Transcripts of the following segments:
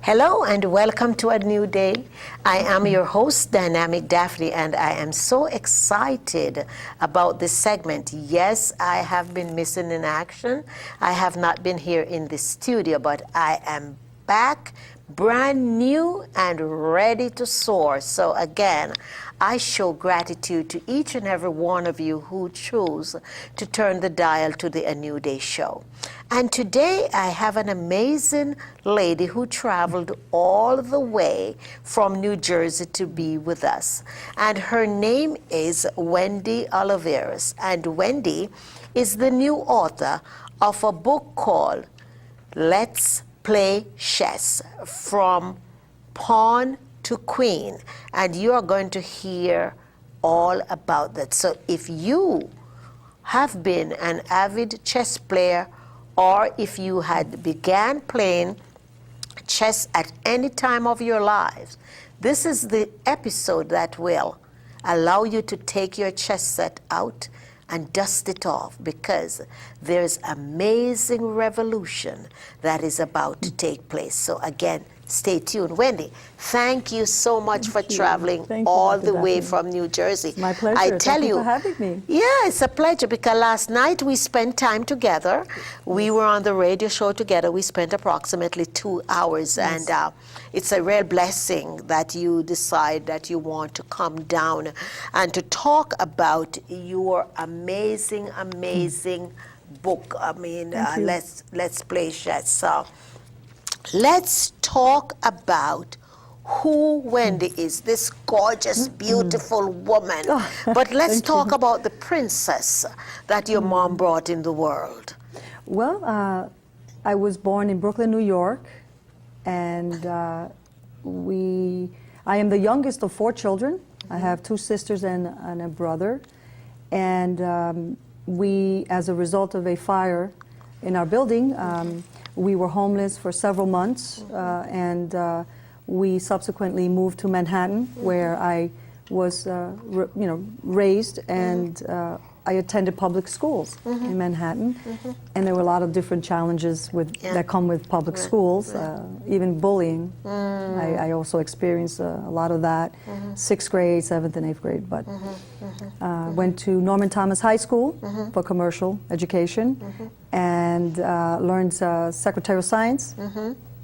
Hello and welcome to a new day. I am your host, Dynamic Daphne, and I am so excited about this segment. Yes, I have been missing in action. I have not been here in the studio, but I am back, brand new and ready to soar. So again, I show gratitude to each and every one of you who choose to turn the dial to the A New Day show. And today I have an amazing lady who traveled all the way from New Jersey to be with us. And her name is Wendy Oliveras. And Wendy is the new author of a book called Let's Play Chess, From Pawn to Queen. And you are going to hear all about that. So if you have been an avid chess player, or if you had began playing chess at any time of your lives, this is the episode that will allow you to take your chess set out and dust it off, because there's amazing revolution that is about to take place. So again, stay tuned. Wendy, thank you so much for traveling all the way from New Jersey. My pleasure. I tell you, Thank you for having me. Yeah, it's a pleasure, because last night we spent time together. We were on the radio show together. We spent approximately 2 hours, and it's a real blessing that you decide that you want to come down and to talk about your amazing book. I mean, Let's Play Chess. So let's talk about who Wendy is, this gorgeous, beautiful woman. But let's talk about the princess that your mom brought in the world. Well, I was born in Brooklyn, New York, and I am the youngest of 4 children. I have 2 sisters and a brother. And we, as a result of a fire in our building, we were homeless for several months, and we subsequently moved to Manhattan, where I was, raised, and I attended public schools in Manhattan, and there were a lot of different challenges that come with public schools, even bullying. I also experienced a lot of that, 6th grade, 7th and 8th grade, but went to Norman Thomas High School for commercial education, and learned secretarial science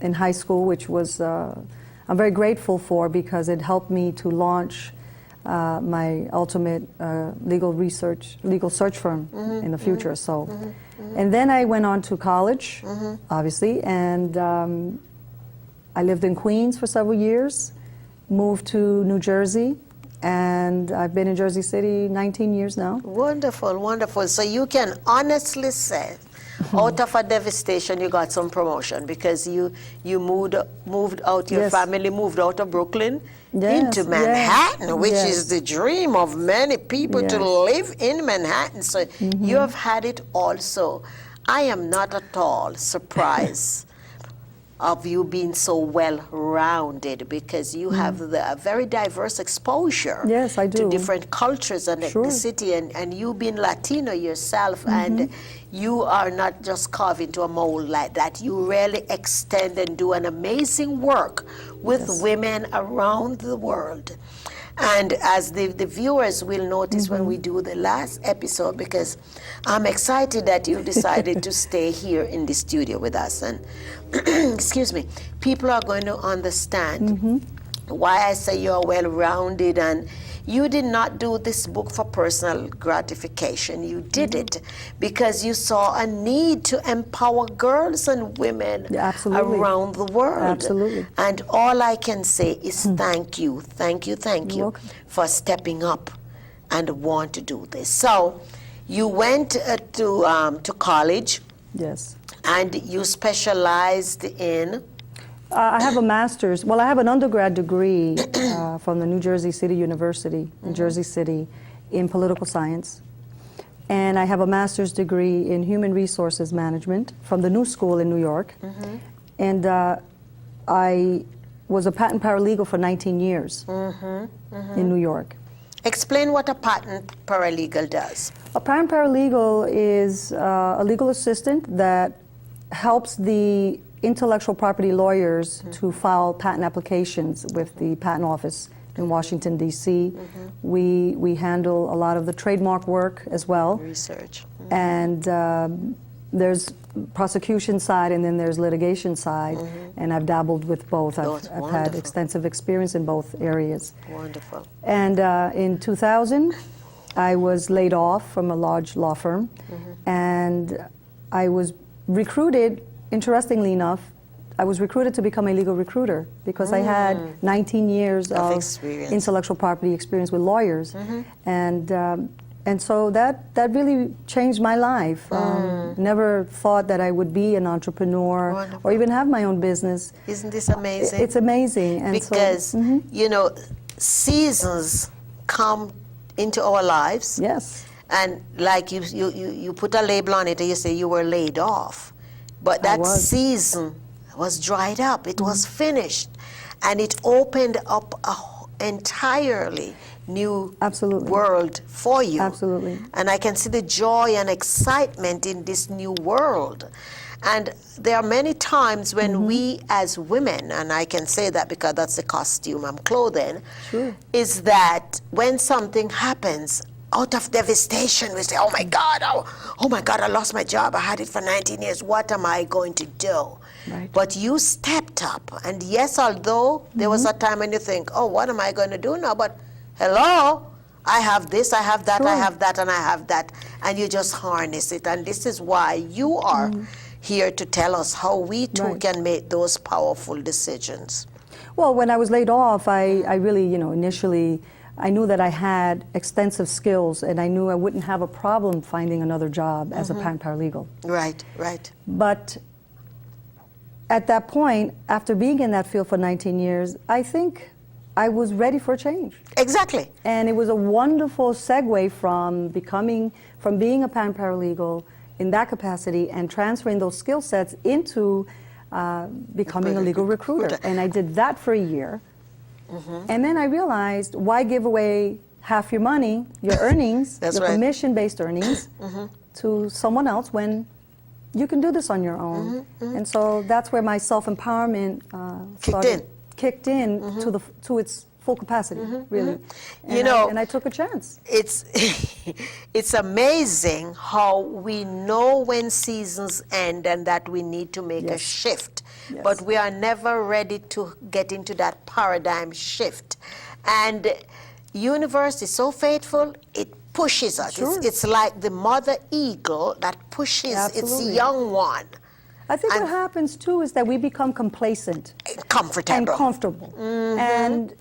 in high school, which was I'm very grateful for, because it helped me to launch my ultimate legal search firm in the future. So, and then I went on to college, obviously, and I lived in Queens for several years, moved to New Jersey, and I've been in Jersey City 19 years now. Wonderful, wonderful. So you can honestly say, out of a devastation, you got some promotion, because you moved out, your family moved out of Brooklyn into Manhattan, which is the dream of many people, to live in Manhattan. So you have had it also. I am not at all surprised of you being so well-rounded, because you have a very diverse exposure to different cultures and ethnicity, and you being Latino yourself, and you are not just carved into a mold like that. You really extend and do an amazing work with women around the world. And as the viewers will notice when we do the last episode, because I'm excited that you decided to stay here in the studio with us. And excuse me, people are going to understand why I say you're well-rounded, and you did not do this book for personal gratification. You did it because you saw a need to empower girls and women Yeah, absolutely. around the world. Absolutely. And all I can say is thank you, thank you, thank You're you welcome. for stepping up and want to do this. So you went to college, Yes. and you specialized in? I have a master's. Well, I have an undergrad degree from the New Jersey City University in Jersey City in political science. And I have a master's degree in human resources management from the New School in New York. And I was a patent paralegal for 19 years in New York. Explain what a patent paralegal does. A patent paralegal is a legal assistant that helps the intellectual property lawyers to file patent applications with the patent office in Washington, D.C. We handle a lot of the trademark work as well. Research. And there's prosecution side and then there's litigation side, and I've dabbled with both. I've had Wonderful. extensive experience in both areas. Wonderful. And in 2000, I was laid off from a large law firm, and I was recruited, interestingly enough, I was recruited to become a legal recruiter because I had 19 years of experience. intellectual property experience with lawyers. And so that really changed my life. Never thought that I would be an entrepreneur Wonderful. or even have my own business. Isn't this amazing? It's amazing. And Because, so, you know, seasons come into our lives. yes. And like you put a label on it and you say you were laid off. But that was. season was dried up. It was finished. And it opened up a entirely new Absolutely. world for you. Absolutely. And I can see the joy and excitement in this new world. And there are many times when we as women, and I can say that because that's the costume I'm clothing, Sure. is that when something happens, out of devastation, we say, oh my God, oh my God, I lost my job. I had it for 19 years. What am I going to do? Right. But you stepped up. And yes, although there was a time when you think, oh, what am I going to do now? But hello, I have this, I have that, I Sure. have that, and I have that. And you just harness it. And this is why you are here to tell us how we too Right. can make those powerful decisions. Well, when I was laid off, I really, initially, I knew that I had extensive skills and I knew I wouldn't have a problem finding another job as a patent paralegal. Right, right. But at that point, after being in that field for 19 years, I think I was ready for a change. Exactly. And it was a wonderful segue from being a patent paralegal in that capacity and transferring those skill sets into becoming a legal recruiter. And I did that for a year. And then I realized, why give away half your money, your earnings, That's your right. commission-based earnings, to someone else when you can do this on your own? And so that's where my self-empowerment kicked in to its full capacity, really. And and I took a chance. It's it's amazing how we know when seasons end and that we need to make a Yes. shift, Yes. but we are never ready to get into that paradigm shift. And universe is so faithful, it pushes us. Sure. It's like the mother eagle that pushes its Absolutely. young one. I think And- what happens too is that we become complacent Comfortable. and comfortable, and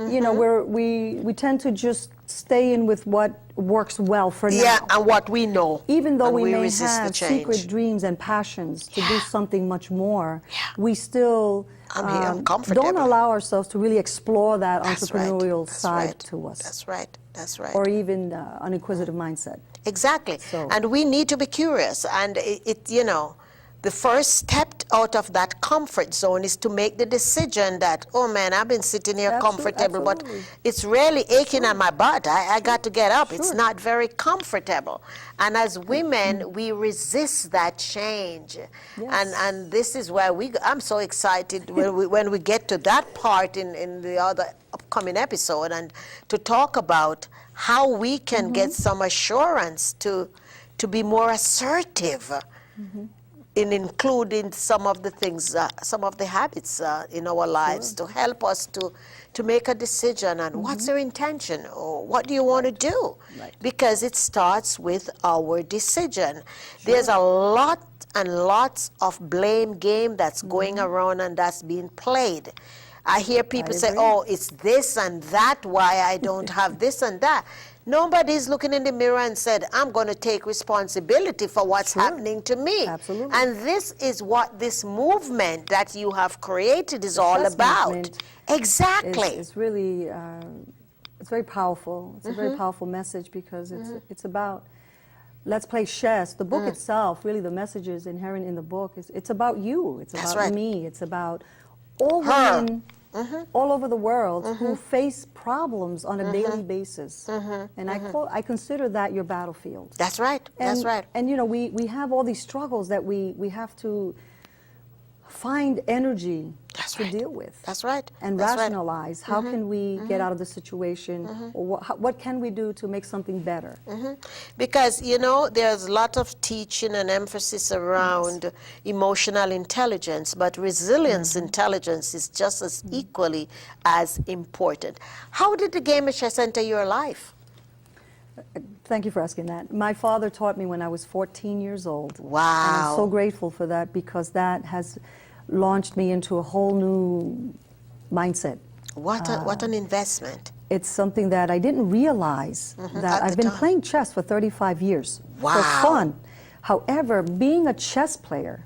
we tend to just stay in with what works well for now. Yeah, and what we know. Even though and we may resist the have change. secret dreams and passions to do something much more, we still I'm comfortable. don't allow ourselves to really explore that That's right. entrepreneurial That's side right. to us, That's right. That's right. or even an inquisitive mindset. Exactly. So- And we need to be curious. And the first step out of that comfort zone is to make the decision that, oh man, I've been sitting here comfortable, but absolutely. it's really aching on my butt. I got to get up. It's Sure. not very comfortable. And as women, we resist that change. Yes. And this is why I'm so excited when we get to that part in the other upcoming episode, and to talk about how we can get some assurance to be more assertive in including some of the things, some of the habits in our lives to help us to make a decision on what's your intention or what do you want to do? Right. Because it starts with our decision. There's a lot and lots of blame game that's going around and that's being played. I hear people say, agree. oh, it's this and that, why I don't have this and that. Nobody's looking in the mirror and said, I'm going to take responsibility for what's happening to me. Absolutely. And this is what this movement that you have created is all chess about. movement Exactly. It's really, it's very powerful. It's a very powerful message because it's about, let's play chess. The book itself, really the messages inherent in the book, it's about you. It's That's about right. me. It's about all Her. women all over the world who face problems on a daily basis. And I consider that your battlefield. That's right. That's right. And you know, we have all these struggles that we have to find energy That's to right. deal with. That's right. And That's right. rationalize how can we get out of the situation, or what can we do to make something better. Because, you know, there's a lot of teaching and emphasis around emotional intelligence, but resilience intelligence is just as equally as important. How did the game of chess enter your life? Thank you for asking that. My father taught me when I was 14 years old. And Wow. I'm so grateful for that because that has launched me into a whole new mindset. What an investment. It's something that I didn't realize At that I've the been time. playing chess for 35 years Wow. for fun. However, being a chess player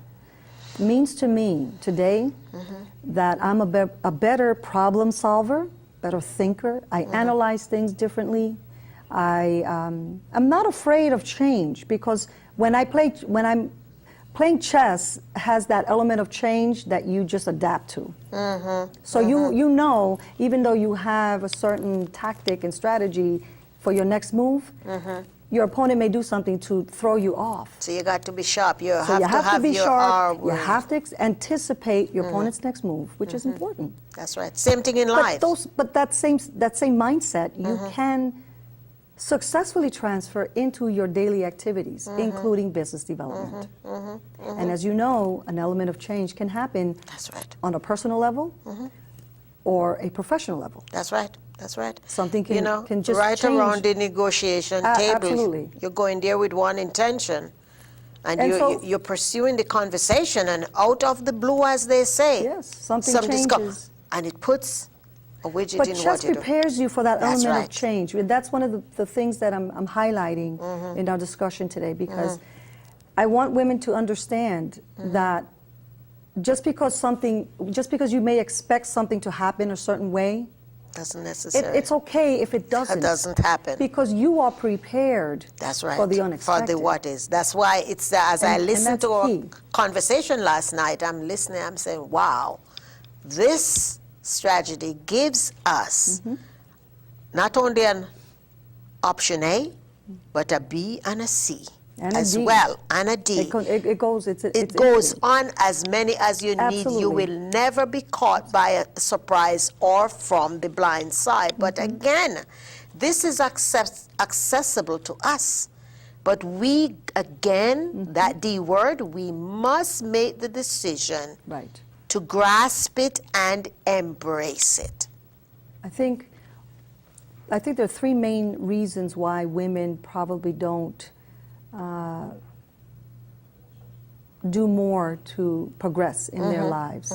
means to me today that I'm a better problem solver, better thinker. I analyze things differently. I'm not afraid of change because when I'm playing chess has that element of change that you just adapt to. So you know, even though you have a certain tactic and strategy for your next move, your opponent may do something to throw you off. So you got to be sharp. You So you have to be your sharp. You R have to anticipate your opponent's next move, which is important. That's right. Same thing in life. But that same mindset you can successfully transfer into your daily activities, including business development. And as you know, an element of change can happen That's right. on a personal level or a professional level. That's right. That's right. Something can- you know, can just right change. around the negotiation table. Absolutely. You're going there with one intention, and, And you're pursuing the conversation, and out of the blue, as they say, Yes, something something's changes. and it puts a widget But in chess what you do. prepares you for that That's element right. of change. And that's one of the things that I'm highlighting in our discussion today because I want women to understand that just because you may expect something to happen a certain way, Doesn't necessarily. it's okay if it doesn't. It doesn't happen. Because you are prepared That's right. for the For unexpected. the what is. That's why it's as I And listened that's to our key. conversation last night, I'm listening, I'm saying, wow, this strategy gives us not only an option A, but a B and a C And a as D. well, and a D. It goes. It's It goes infinite. on as many as you need. You Absolutely. will never be caught by a surprise or from the blind side. But again, this is accessible to us. But we, again, that D word, we must make the decision Right. to grasp it and embrace it. I think there are three main reasons why women probably don't do more to progress in their lives,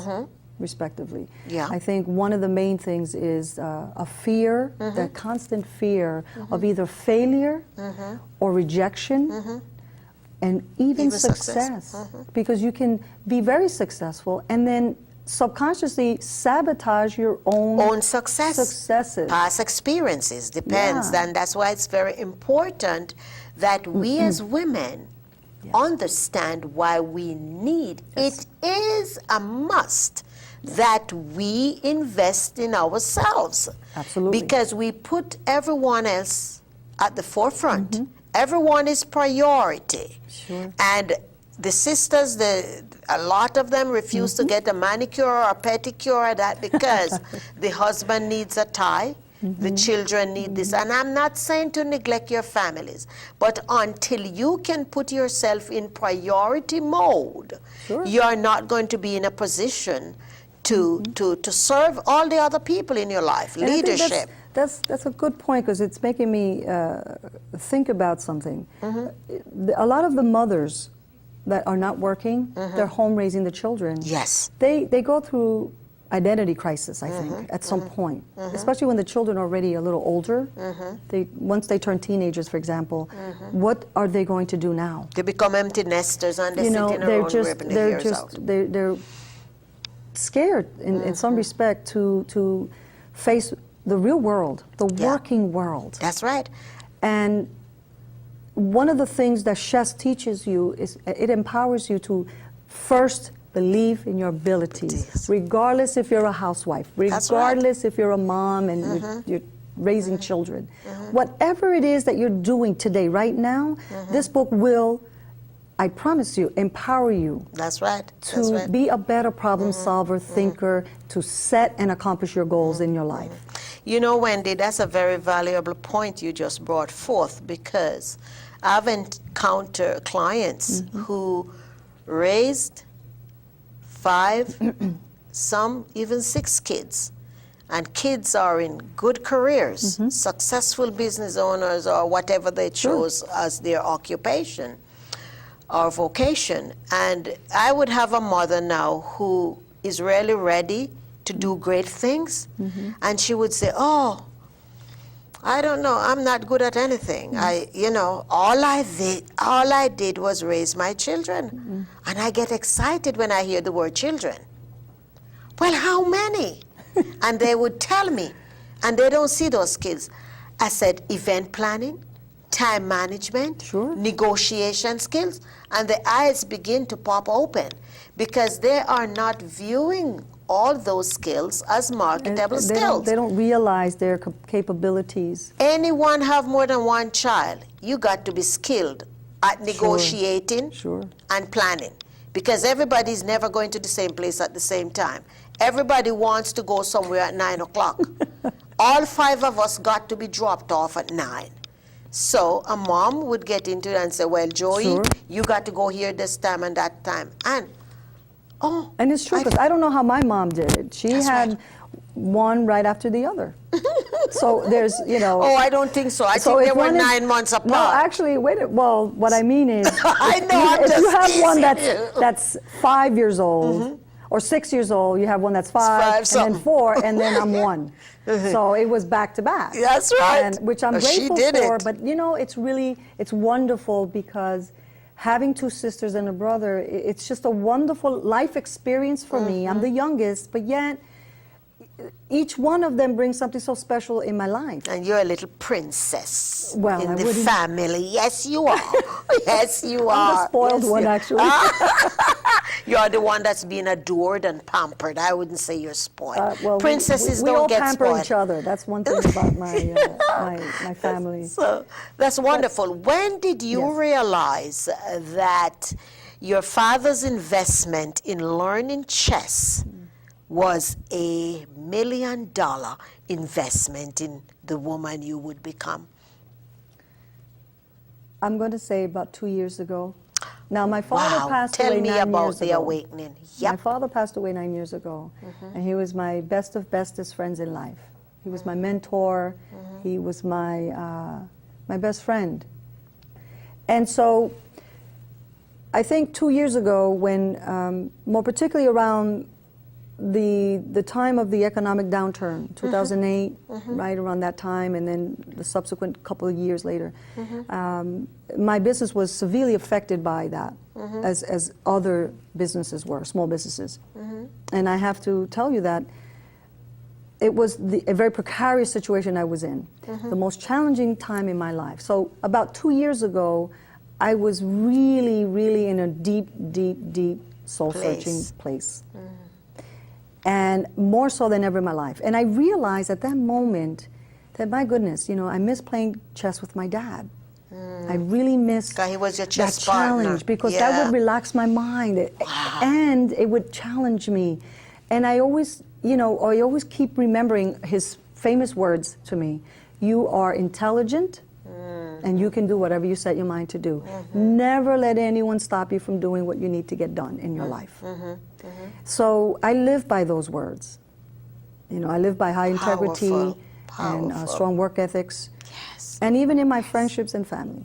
respectively. Yeah. I think one of the main things is a fear, that constant fear of either failure or rejection, and even success. Because you can be very successful and then subconsciously sabotage your own successes. Past experiences depends. Yeah. And that's why it's very important that we as women understand why we need. It is a must that we invest in ourselves. Absolutely. Because we put everyone else at the forefront. Everyone is priority. Sure. And the sisters, a lot of them refuse to get a manicure or a pedicure or that because the husband needs a tie, The children need this. And I'm not saying to neglect your families, but until you can put yourself in priority mode, Sure. you're not going to be in a position to serve all the other people in your life. And I think Leadership. that's a good point, because it's making me think about something. A lot of the mothers that are not working, they're home raising the children. Yes. They go through identity crisis, I think, at some point, especially when the children are already a little older. Once they turn teenagers, for example, what are they going to do now? They become empty nesters and they You sit know, in their own ribbon the years out. they're scared in some respect to face the real world, the working world. That's right. And one of the things that SHESS teaches you is it empowers you to first believe in your abilities, regardless if you're a housewife, That's right. regardless if you're a mom and you're raising children. Whatever it is that you're doing today, right now, this book will, I promise you, empower you That's right. to That's right. be a better problem solver, thinker, to set and accomplish your goals in your life. You know, Wendy, that's a very valuable point you just brought forth, because I've encountered clients who raised 5, some even 6 kids. And kids are in good careers, successful business owners, or whatever they chose as their occupation or vocation. And I would have a mother now who is really ready to do great things. And she would say, oh, I don't know, I'm not good at anything. All I did was raise my children. And I get excited when I hear the word children. Well, how many? And they would tell me, and they don't see those skills. I said, event planning, time management, negotiation skills, and the eyes begin to pop open, because they are not viewing all those skills as marketable skills. They don't realize their capabilities. Anyone have more than one child, you got to be skilled at negotiating and planning, because everybody's never going to the same place at the same time. Everybody wants to go somewhere at 9 o'clock. All 5 of us got to be dropped off at 9. So a mom would get into it and say, well, Joey, you got to go here this time and that time. And it's true, because I don't know how my mom did it. She had one right after the other. So there's, Oh, I don't think so. I think they were 9 months apart. No, actually, well, what I mean is, I know, if you have one that's 5 years old, or 6 years old, you have one that's 5 and then 4, and then I'm 1. So it was back to back. That's right. And, which I'm grateful for. But it's wonderful, because having 2 sisters and a brother, it's just a wonderful life experience for me. I'm the youngest, but yet each one of them brings something so special in my life. And you're a little princess in I the wouldn't- family. Yes, you are. Yes, you are. I'm the spoiled one, actually. You're the one that's being adored and pampered. I wouldn't say you're spoiled. Well, Princesses we don't all get pamper spoiled. each other. That's one thing about my family. So that's wonderful. When did you realize that your father's investment in learning chess was a $1 million investment in the woman you would become? I'm going to say about 2 years ago. Now, my father passed Tell away me 9 years ago. about the awakening. My father passed away 9 years ago, and he was my best of bestest friends in life. He was my mentor. He was my best friend. And so I think 2 years ago, when, more particularly around the time of the economic downturn, 2008, right around that time, and then the subsequent couple of years later, my business was severely affected by that, as other businesses were, small businesses. And I have to tell you that it was a very precarious situation I was in, the most challenging time in my life. So about 2 years ago, I was really, really in a deep, deep, deep soul-searching place. And more so than ever in my life. And I realized at that moment that, my goodness, I miss playing chess with my dad. I really missed he was your that chess challenge, partner. because that would relax my mind, and it would challenge me. And I always, I always keep remembering his famous words to me. You are intelligent, and you can do whatever you set your mind to do. Never let anyone stop you from doing what you need to get done in your life. So I live by those words. You know, I live by high integrity and strong work ethics. Yes. And even in my friendships and family.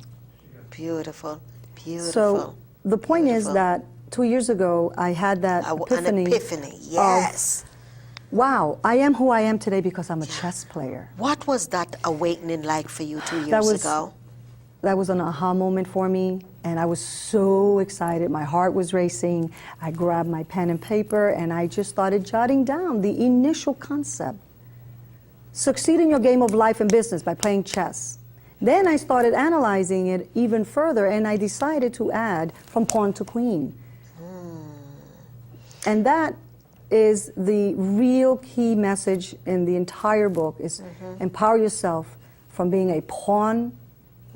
Beautiful, beautiful. So the point is that 2 years ago, I had that epiphany. An epiphany, yes. Wow, I am who I am today because I'm a chess player. What was that awakening like for you 2 years ago? That was an aha moment for me, and I was so excited. My heart was racing. I grabbed my pen and paper, and I just started jotting down the initial concept. Succeed in your game of life and business by playing chess. Then I started analyzing it even further, and I decided to add from pawn to queen. And that is the real key message in the entire book, is empower yourself from being a pawn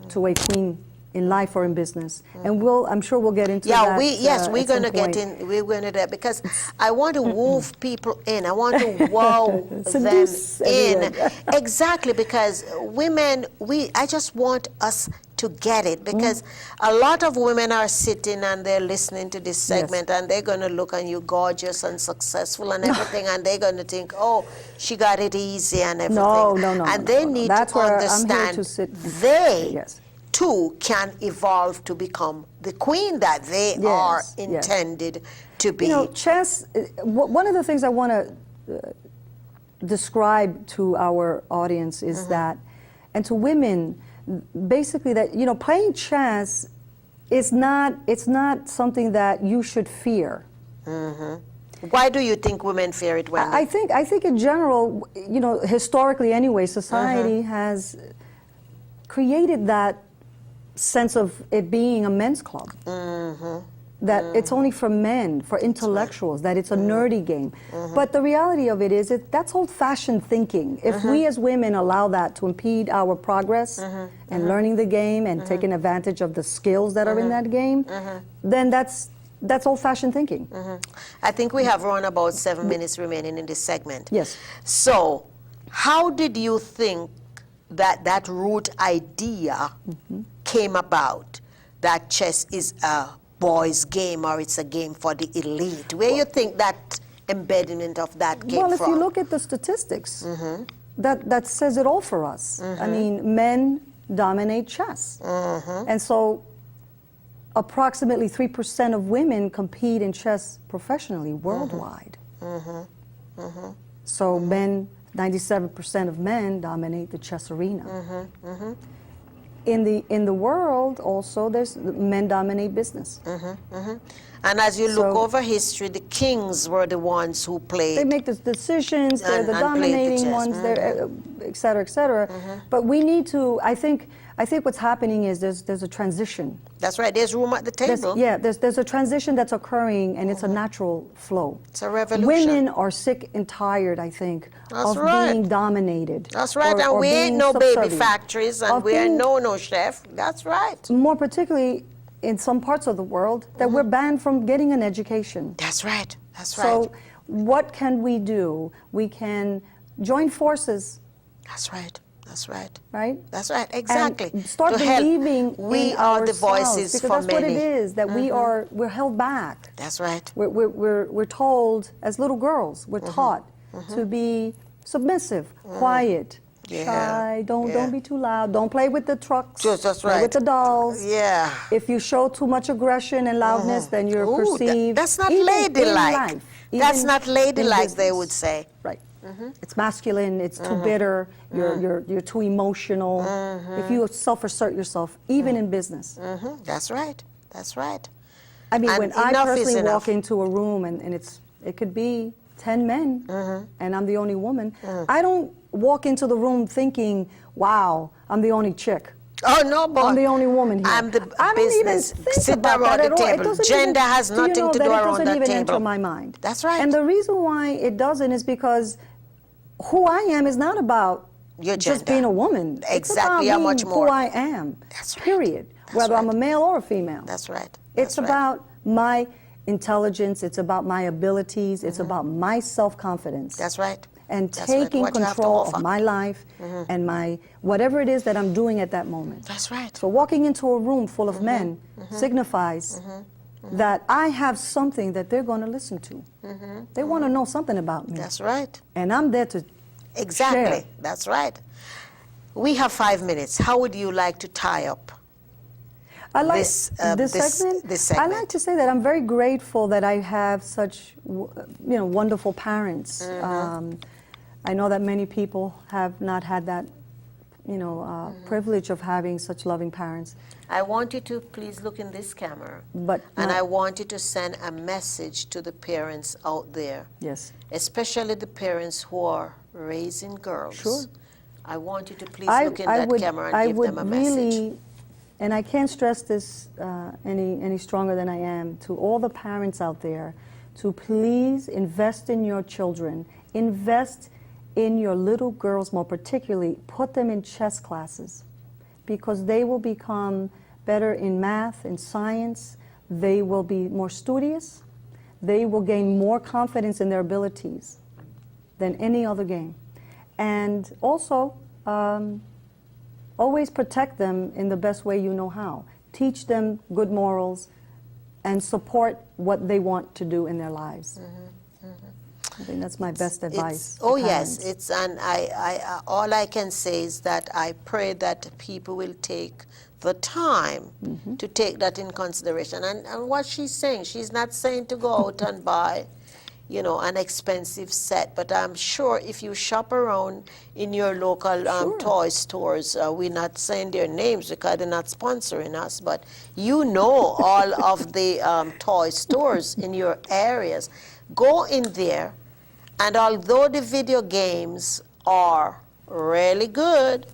to a queen in life or in business. And I'm sure we'll get into that. We're going to get in. We're going to that because I want to wove people in. I want to wow them in. Exactly, because women, I just want us to get it, because a lot of women are sitting and they're listening to this segment, and they're going to look on you gorgeous and successful and everything, and they're going to think, oh, she got it easy and everything. No. And they need That's to understand I'm here to sit. they too can evolve to become the queen that they are intended to be. You know, chess, one of the things I want to describe to our audience is that, and to women, basically that, you know, playing chess is not something that you should fear. Why do you think women fear it, Wendy? I think in general, you know, historically anyway, society has created that sense of it being a men's club. That it's only for men, for intellectuals, that it's a nerdy game. But the reality of it is that's old-fashioned thinking. If we as women allow that to impede our progress and learning the game and taking advantage of the skills that are in that game, then that's old-fashioned thinking. I think we have around about 7 minutes remaining in this segment. Yes. So, how did you think that root idea came about, that chess is a boys' game or it's a game for the elite? Where you think that embedment of that came from? Well, if you look at the statistics, that says it all for us. I mean, men dominate chess. And so approximately 3% of women compete in chess professionally worldwide. So men, 97% of men dominate the chess arena. In the world also, men dominate business. And as you look over history, the kings were the ones who played. They make the decisions, they're the dominating ones, they're, et cetera, et cetera. But we need to, I think what's happening is there's a transition. That's right, there's room at the table. There's a transition that's occurring, and it's a natural flow. It's a revolution. Women are sick and tired, I think, of being dominated. That's right, and we ain't no baby factories, and we ain't no chef. That's right. More particularly in some parts of the world, that we're banned from getting an education. That's right, that's right. So what can we do? We can join forces. That's right. That's right. Right? That's right, exactly. And start believing we in are the ourselves, voices because for that's many. what it is, that we're held back. That's right. We're told, as little girls, we're taught to be submissive, quiet, shy, don't be too loud, don't play with the trucks, that's play right. with the dolls. Yeah. If you show too much aggression and loudness, then you're perceived. That's not even ladylike. in life, That's even not ladylike, in they would say. Right. It's masculine, it's too bitter, you're too emotional. If you self-assert yourself, even in business. That's right, that's right. I mean, And when I enough is personally enough. walk into a room and it could be 10 men and I'm the only woman, I don't walk into the room thinking, wow, I'm the only chick. Oh, no, boy. I'm the only woman here. I'm the I don't business. even think Sit about around that the at all. It table. doesn't Gender even, has nothing to do that around it that doesn't even table. enter my mind. That's right. And the reason why it doesn't is because who I am is not about Your just gender. being a woman. Exactly, It's about how being much more. who I am. That's right. Period. That's Whether I'm right. a male or a female. That's right. It's That's right. about my intelligence. It's about my abilities. It's about my self-confidence. That's right. and That's right, taking what you have to control offer. of my life and my whatever it is that I'm doing at that moment. That's right. So walking into a room full of men signifies that I have something that they're going to listen to. They want to know something about me. That's right. And I'm there to Exactly. share. That's right. We have 5 minutes. How would you like to tie up I like this segment. this segment? I like to say that I'm very grateful that I have such, wonderful parents. I know that many people have not had that, privilege of having such loving parents. I want you to please look in this camera. But And not- I want you to send a message to the parents out there, Yes. especially the parents who are raising girls. Sure. I want you to please look in that camera and give them a message. Really, and I can't stress this any stronger than I am, to all the parents out there, to please invest in your children. Invest in your little girls more particularly. Put them in chess classes, because they will become better in math and science. They will be more studious. They will gain more confidence in their abilities than any other game. And also, always protect them in the best way you know how. Teach them good morals and support what they want to do in their lives. I think that's my best advice. to Yes, parents. and I all I can say is that I pray that people will take the time to take that in consideration. And what she's saying, she's not saying to go out and buy, an expensive set, but I'm sure if you shop around in your local toy stores, we're not saying their names because they're not sponsoring us, but all of the toy stores in your areas. Go in there, and although the video games are really good,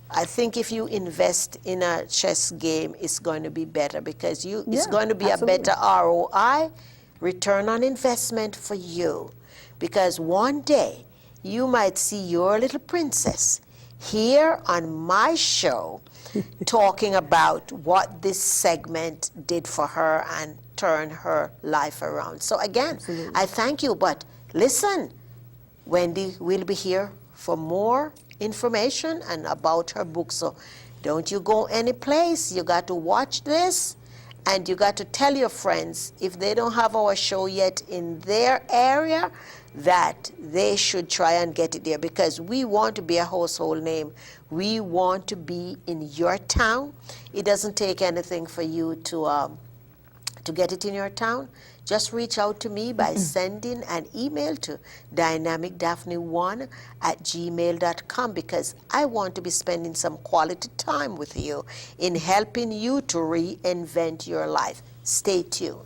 I think if you invest in a chess game, it's going to be better because it's Yeah, going to be absolutely. a better ROI, return on investment for you. Because one day you might see your little princess here on my show talking about what this segment did for her and turn her life around. So again, Absolutely. I thank you, but listen, Wendy will be here for more information and about her book. So don't you go any place. You got to watch this, and you got to tell your friends, if they don't have our show yet in their area, that they should try and get it there, because we want to be a household name. We want to be in your town. It doesn't take anything for you to get it in your town. Just reach out to me by sending an email to dynamicdaphne1@gmail.com, because I want to be spending some quality time with you in helping you to reinvent your life. Stay tuned.